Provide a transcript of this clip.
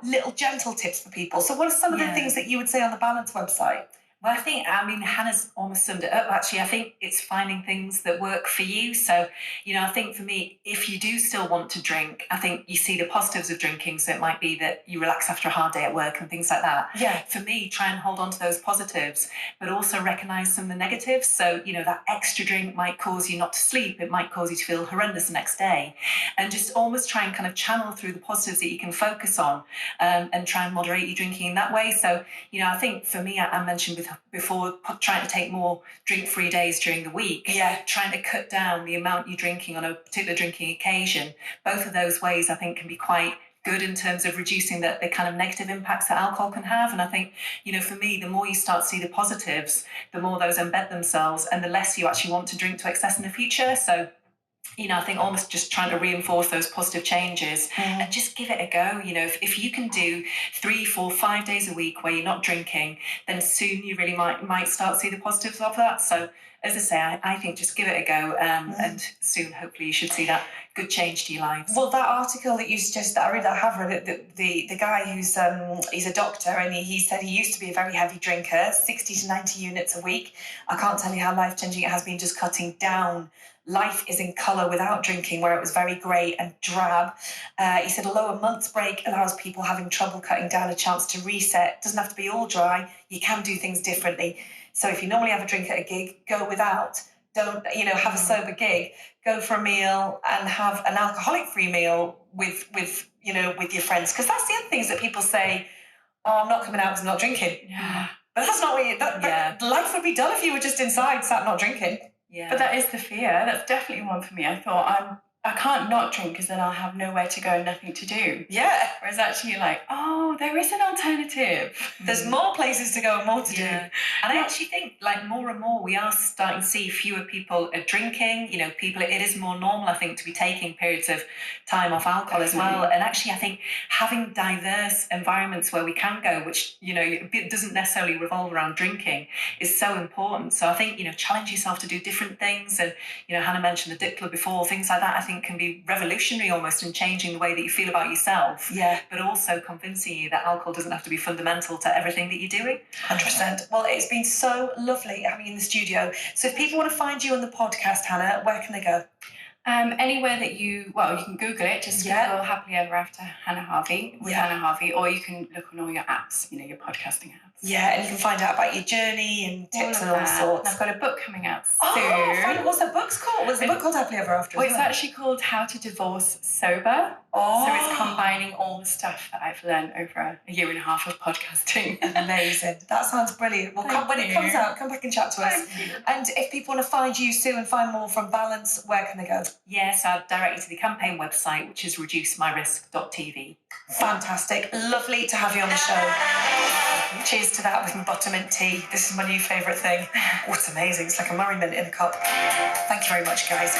little gentle tips for people. So what are some of the things that you would say on the Balance website? Well, I mean, Hannah's almost summed it up, actually. I think it's finding things that work for you. So, I think for me, if you do still want to drink, I think you see the positives of drinking. So it might be that you relax after a hard day at work and things like that. Yeah. For me, try and hold on to those positives, but also recognize some of the negatives. So, that extra drink might cause you not to sleep. It might cause you to feel horrendous the next day. And just almost try and kind of channel through the positives that you can focus on, and try and moderate your drinking in that way. So, I think for me, I mentioned before trying to take more drink-free days during the week. Yeah. Trying to cut down the amount you're drinking on a particular drinking occasion. Both of those ways, I think, can be quite good in terms of reducing the kind of negative impacts that alcohol can have. And I think, for me, the more you start to see the positives, the more those embed themselves and the less you actually want to drink to excess in the future. So, I think almost just trying to reinforce those positive changes and just give it a go. If you can do 3, 4, 5 days a week where you're not drinking, then soon you really might start to see the positives of that. So, as I say, I think just give it a go, and soon, hopefully, you should see that good change to your lives. Well, that article that you suggested, I have read it. The guy who's he's a doctor, and he said he used to be a very heavy drinker, 60 to 90 units a week. I can't tell you how life-changing it has been just cutting down. Life is in colour without drinking, where it was very grey and drab. He said a lower month's break allows people having trouble cutting down a chance to reset. It doesn't have to be all dry. You can do things differently. So if you normally have a drink at a gig, go without. Don't, have a sober gig. Go for a meal and have an alcoholic-free meal with your friends. Because that's the other things that people say, oh, I'm not coming out because I'm not drinking. Yeah. But that's not what life would be done if you were just inside, sat not drinking. Yeah. But that is the fear. That's definitely one for me. I thought I can't not drink because then I'll have nowhere to go and nothing to do. Yeah. Whereas actually you're like, oh, there is an alternative. There's more places to go and more to do. And I actually think more and more we are starting to see fewer people are drinking. People, it is more normal, I think, to be taking periods of time off alcohol as well. And actually I think having diverse environments where we can go, which, it doesn't necessarily revolve around drinking, is so important. So I think, challenge yourself to do different things. And, Hannah mentioned the dip club before, things like that, I think can be revolutionary almost in changing the way that you feel about yourself. Yeah. But also convincing you that alcohol doesn't have to be fundamental to everything that you're doing. 100%. Well, it's been so lovely having you in the studio. So if people want to find you on the podcast, Hannah, where can they go? Anywhere that you can Google it, just Google Happily Ever After Hannah Harvey with Hannah Harvey, or you can look on all your apps, your podcasting apps. Yeah, and you can find out about your journey and tips and all sorts. And I've got a book coming out soon. Oh, what's that book's called? What's the book called Happily Ever After? Well, it's actually called How to Divorce Sober. Oh. So it's combining all the stuff that I've learned over a year and a half of podcasting. Amazing. That sounds brilliant. Well, when it comes out, come back and chat to us. And if people want to find you, Sue, and find more from Balance, where can they go? Yes, I'll direct you to the campaign website, which is reducemyrisk.tv. Fantastic. Lovely to have you on the show. Cheers to that with my buttermint tea. This is my new favourite thing. Oh, it's amazing. It's like a Murray mint in a cup. Thank you very much, guys.